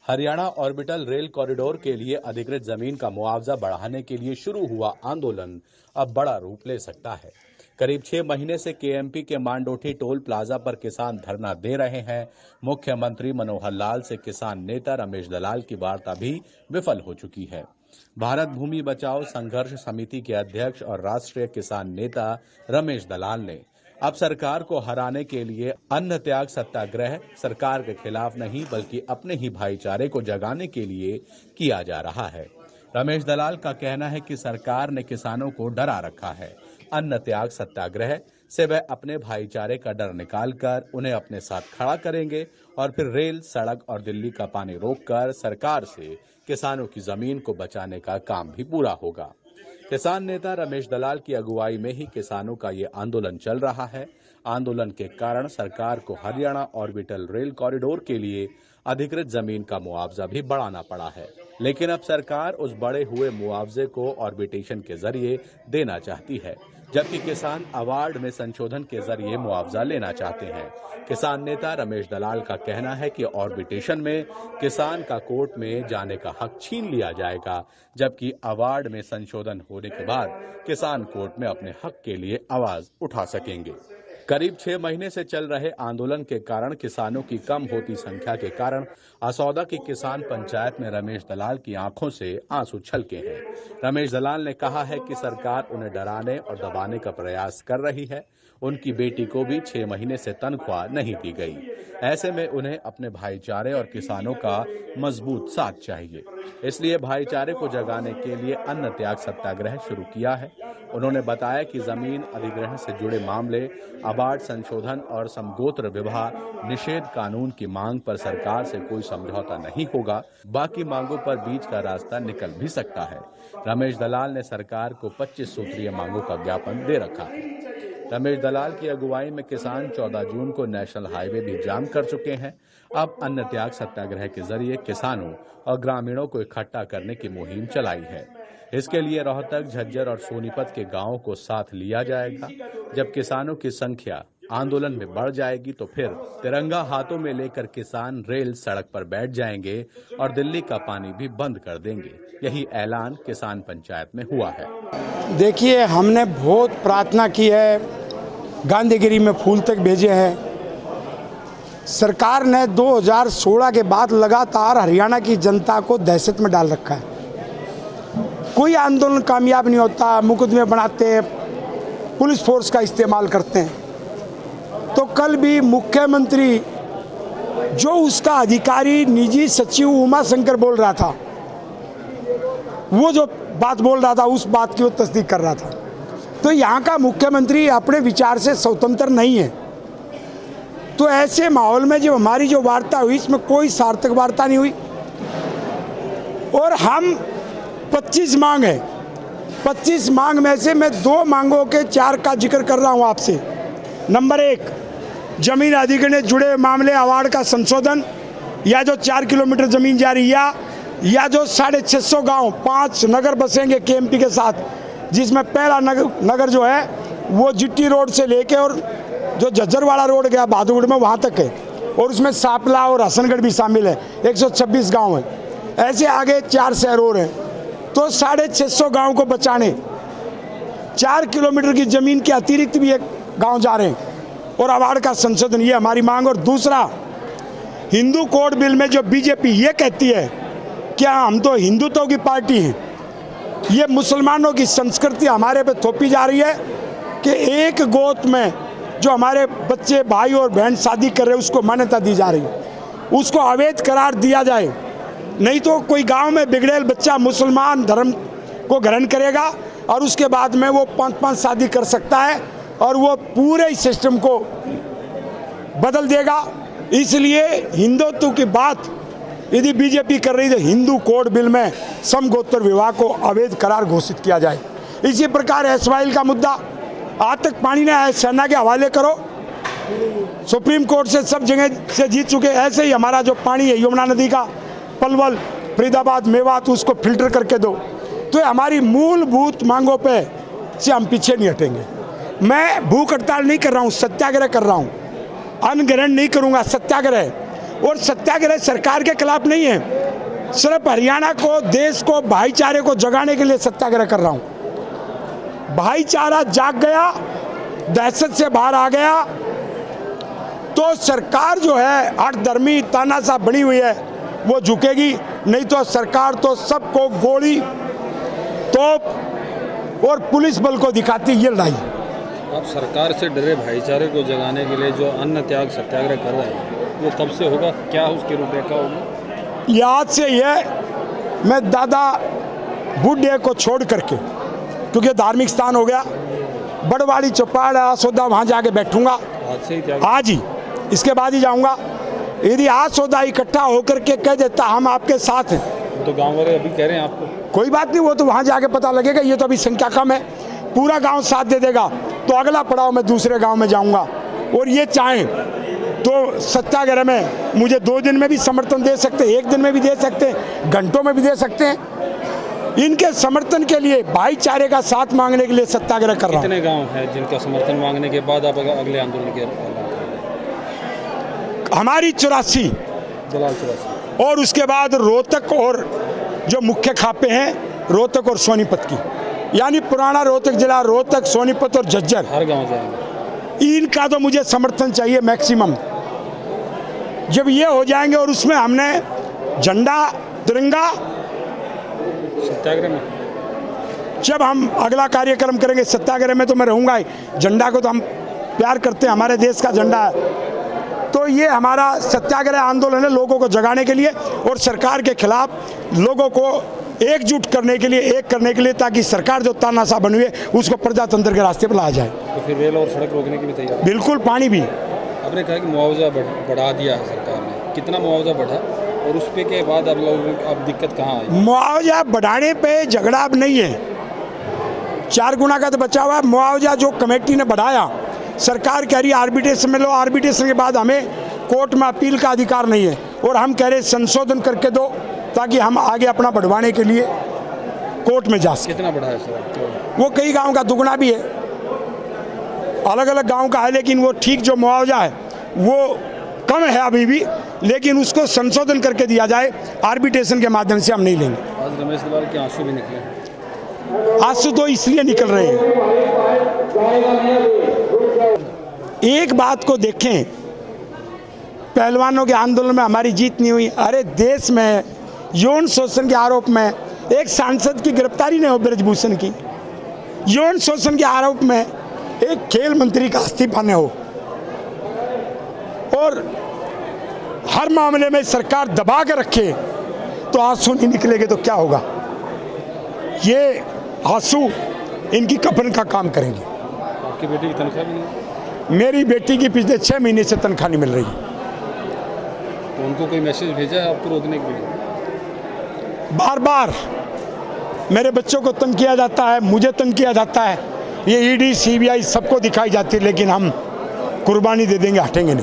Haryana orbital rail corridor के लिए अधिकृत जमीन का मुआवजा बढ़ाने के लिए शुरू हुआ आंदोलन अब बड़ा रूप ले सकता है। करीब 6 महीने से केएमपी के मांडोठी टोल प्लाजा पर किसान धरना दे रहे हैं। मुख्यमंत्री मनोहर लाल से किसान नेता रमेश दलाल की वार्ता भी विफल हो चुकी है। भारत भूमि बचाओ संघर्ष समिति के अध्यक्ष और राष्ट्रीय किसान नेता रमेश दलाल ने अब सरकार को हराने के लिए अन्न त्याग सत्याग्रह सरकार के खिलाफ नहीं बल्कि अपने ही भाईचारे को जगाने के लिए किया जा रहा है। रमेश दलाल का कहना है कि सरकार ने किसानों को डरा रखा है। अन्न त्याग सत्याग्रह से वह अपने भाईचारे का डर निकालकर उन्हें अपने साथ खड़ा करेंगे और फिर रेल, सड़क और दिल्ली का पानी रोककर सरकार से किसानों की जमीन को बचाने का काम भी पूरा होगा। किसान नेता रमेश दलाल की अगुवाई में ही किसानों का ये आंदोलन चल रहा है। आंदोलन के कारण सरकार को हरियाणा ऑर्बिटल रेल कॉरिडोर के लिए अधिकृत जमीन का मुआवजा भी बढ़ाना पड़ा है, लेकिन अब सरकार उस बढ़े हुए मुआवजे को ऑर्बिटेशन के जरिए देना चाहती है, जबकि किसान अवार्ड में संशोधन के जरिए मुआवजा लेना चाहते हैं। किसान नेता रमेश दलाल का कहना है कि ऑर्बिटेशन में किसान का कोर्ट में जाने का हक छीन लिया जाएगा, जबकि अवार्ड में संशोधन होने के बाद किसान कोर्ट में अपने हक के लिए आवाज उठा सकेंगे। करीब 6 महीने से चल रहे आंदोलन के कारण किसानों की कम होती संख्या के कारण असौदा की किसान पंचायत में रमेश दलाल की आंखों से आंसू छलके हैं। रमेश दलाल ने कहा है कि सरकार उन्हें डराने और दबाने का प्रयास कर रही है। उनकी बेटी को भी 6 महीने से तनख्वाह नहीं दी गई। ऐसे में उन्हें अपने भाईचारे और किसानों का मजबूत साथ चाहिए, इसलिए भाईचारे को जगाने के लिए अन्न त्याग सत्याग्रह शुरू किया है। उन्होंने बताया कि जमीन अधिग्रहण से जुड़े मामले, अवार्ड संशोधन और समगोत्र विवाह निषेध कानून की मांग पर सरकार से कोई समझौता नहीं होगा। बाकी मांगों पर बीच का रास्ता निकल भी सकता है। रमेश दलाल ने सरकार को 25 सूत्रीय मांगों का ज्ञापन दे रखा है। रमेश दलाल की अगुवाई में किसान 14 जून को नेशनल हाईवे भी जाम कर चुके हैं। अब अन्न त्याग सत्याग्रह के जरिए किसानों और ग्रामीणों को इकट्ठा करने की मुहिम चलाई है। इसके लिए रोहतक, झज्जर और सोनीपत के गांवों को साथ लिया जाएगा। जब किसानों की संख्या आंदोलन में बढ़ जाएगी तो फिर तिरंगा हाथों में लेकर किसान रेल, सड़क पर बैठ जाएंगे और दिल्ली का पानी भी बंद कर देंगे। यही ऐलान किसान पंचायत में हुआ है। देखिए, हमने बहुत प्रार्थना की है, गांधीगिरी में फूल तक भेजे हैं। सरकार ने 2016 के बाद लगातार हरियाणा की जनता को दहशत में डाल रखा है। कोई आंदोलन कामयाब नहीं होता, मुकदमे बनाते हैं, पुलिस फोर्स का इस्तेमाल करते हैं। तो कल भी मुख्यमंत्री जो उसका अधिकारी निजी सचिव उमा शंकर बोल रहा था, वो जो बात बोल रहा था उस बात की वो तस्दीक कर रहा था। तो यहाँ का मुख्यमंत्री अपने विचार से स्वतंत्र नहीं है। तो ऐसे माहौल में जब हमारी जो वार्ता हुई, इसमें कोई सार्थक वार्ता नहीं हुई और हम 25 मांग है। 25 मांग में से मैं 2 मांगों के 4 का जिक्र कर रहा हूँ आपसे। नंबर 1, जमीन अधिग्रहण से जुड़े मामले, अवार्ड का संशोधन, या जो 4 किलोमीटर जमीन जा रही या जो 650 गांव 5 नगर बसेंगे केएमपी के साथ, जिसमें पहला नगर जो है वो जीटी रोड से लेके और जो झज्जरवाड़ा रोड गया बहादुरगढ़ में वहाँ तक है, और उसमें सापला और हसनगढ़ भी शामिल है। 126 गांव है। ऐसे आगे 4 शहर और हैं। तो 650 गांव को बचाने 4 किलोमीटर की जमीन के अतिरिक्त भी एक गांव जा रहे हैं और अवार्ड का संशोधन, ये हमारी मांग। और दूसरा, हिंदू कोड बिल में जो बीजेपी ये कहती है कि हम तो हिंदुत्व की पार्टी हैं, ये मुसलमानों की संस्कृति हमारे पे थोपी जा रही है कि एक गोत में जो हमारे बच्चे, भाई और बहन शादी कर रहे हैं उसको मान्यता दी जा रही है, उसको अवैध करार दिया जाए। नहीं तो कोई गांव में बिगड़ेल बच्चा मुसलमान धर्म को ग्रहण करेगा और उसके बाद में वो 5-5 शादी कर सकता है और वो पूरे सिस्टम को बदल देगा। इसलिए हिंदुत्व की बात यदि बीजेपी कर रही है तो हिंदू कोड बिल में समगोत्र विवाह को अवैध करार घोषित किया जाए। इसी प्रकार एसवाइल का मुद्दा आज तक पानी ने सेना के हवाले करो, सुप्रीम कोर्ट से सब जगह से जीत चुके। ऐसे ही हमारा जो पानी है यमुना नदी का, पलवल, फरीदाबाद, मेवात, उसको फिल्टर करके दो। तो हमारी मूलभूत मांगों पे से हम पीछे नहीं हटेंगे। मैं भूख हड़ताल नहीं कर रहा हूँ, सत्याग्रह कर रहा हूँ। अन्न ग्रहण नहीं करूँगा, सत्याग्रह। और सत्याग्रह सरकार के खिलाफ नहीं है, सिर्फ हरियाणा को, देश को, भाईचारे को जगाने के लिए सत्याग्रह कर रहा हूं। भाईचारा जाग गया, दहशत से बाहर आ गया, तो सरकार जो है हठधर्मी तानाशाह बनी हुई है वो झुकेगी, नहीं तो सरकार तो सबको गोली, तोप और पुलिस बल को दिखाती ये लड़ाई। आप सरकार से डरे भाईचारे को जगाने के लिए जो अन्न त्याग सत्याग्रह कर रहे हैं वो कब से होगा, क्या उसकी रूपरेखा होगी? याद से ये मैं दादा बुड्ढे को छोड़ करके, क्योंकि धार्मिक स्थान हो गया, बड़वाड़ी चौपाड़ आसोदा वहाँ जाके बैठूंगा आज से ही त्याग? आज ही, इसके बाद ही जाऊंगा। यदि आसोदा इकट्ठा होकर के कह देता हम आपके साथ हैं, तो गांव वाले अभी कह रहे हैं आपको? कोई बात नहीं, वो तो वहाँ जाके पता लगेगा। ये तो अभी संख्या कम है, पूरा गांव साथ दे देगा तो अगला पड़ाव मैं दूसरे गांव में जाऊंगा। और ये चाहें तो सत्याग्रह में मुझे 2 दिन में भी समर्थन दे सकते हैं, 1 दिन में भी दे सकते हैं, घंटों में भी दे सकते हैं। इनके समर्थन के लिए, भाईचारे का साथ मांगने के लिए सत्याग्रह कर रहा हूँ। कितने गांव हैं जिनका समर्थन मांगने के बाद आप अगले आंदोलन के? हमारी 84 दलाल 84 और उसके बाद रोहतक और जो मुख्य खापे हैं रोहतक और सोनीपत की, यानी पुराना रोहतक जिला, रोहतक, सोनीपत और झज्जर, हर गांव जाएंगे। इनका तो मुझे समर्थन चाहिए मैक्सिमम। जब ये हो जाएंगे और उसमें हमने झंडा तिरंगा, सत्याग्रह में जब हम अगला कार्यक्रम करेंगे सत्याग्रह में तो मैं रहूंगा ही। झंडा को तो हम प्यार करते हैं, हमारे देश का झंडा है। तो ये हमारा सत्याग्रह आंदोलन है लोगों को जगाने के लिए और सरकार के खिलाफ लोगों को एकजुट करने के लिए, एक करने के लिए, ताकि सरकार जो तानाशाह बनी हुई है उसको प्रजातंत्र के रास्ते पर लाया जाए। तो फिर रेल और सड़क रोकने की भी तैयारी? बिल्कुल, पानी भी। आपने कहा कि मुआवजा बढ़ा दिया है सरकार ने, कितना मुआवजा बढ़ा और उस पे के बाद आप लोगों को अब दिक्कत कहाँ आई? मुआवजा बढ़ाने पे झगड़ा अब नहीं है, 4 गुना का तो बचा हुआ है। मुआवजा जो कमेटी ने बढ़ाया, सरकार कह रही है आर्बिट्रेशन में लो, आर्बिट्रेशन के बाद हमें कोर्ट में अपील का अधिकार नहीं है, और हम कह रहे संशोधन करके दो ताकि हम आगे अपना बढ़वाने के लिए कोर्ट में जा सकें। कितना बढ़ा है सर? वो कई गांव का दुगना भी है, अलग अलग गांव का है, लेकिन वो ठीक जो मुआवजा है वो कम है अभी भी, लेकिन उसको संशोधन करके दिया जाए। आर्बिट्रेशन के माध्यम से हम नहीं लेंगे। आज रमेश दलाल के आंसू भी निकले। आंसू तो इसलिए निकल रहे हैं, एक बात को देखें, पहलवानों के आंदोलन में हमारी जीत नहीं हुई। अरे देश में यौन शोषण के आरोप में एक सांसद की गिरफ्तारी नहीं हो, ब्रजभूषण की। यौन शोषण के आरोप में एक खेल मंत्री का इस्तीफा न हो, और हर मामले में सरकार दबा के रखे तो आंसू नहीं निकलेंगे तो क्या होगा? ये आंसू इनकी कफन का काम करेंगे। आपकी बेटी की तनख्वाह भी नहीं? मेरी बेटी की पिछले 6 महीने से तनख्वाह नहीं मिल रही। तो उनको कोई मैसेज भेजा है आपको रोकने के लिए? बार बार मेरे बच्चों को तंग किया जाता है, मुझे तंग किया जाता है, ये ईडी, सीबीआई सबको दिखाई जाती है, लेकिन हम कुर्बानी दे देंगे, हटेंगे नहीं।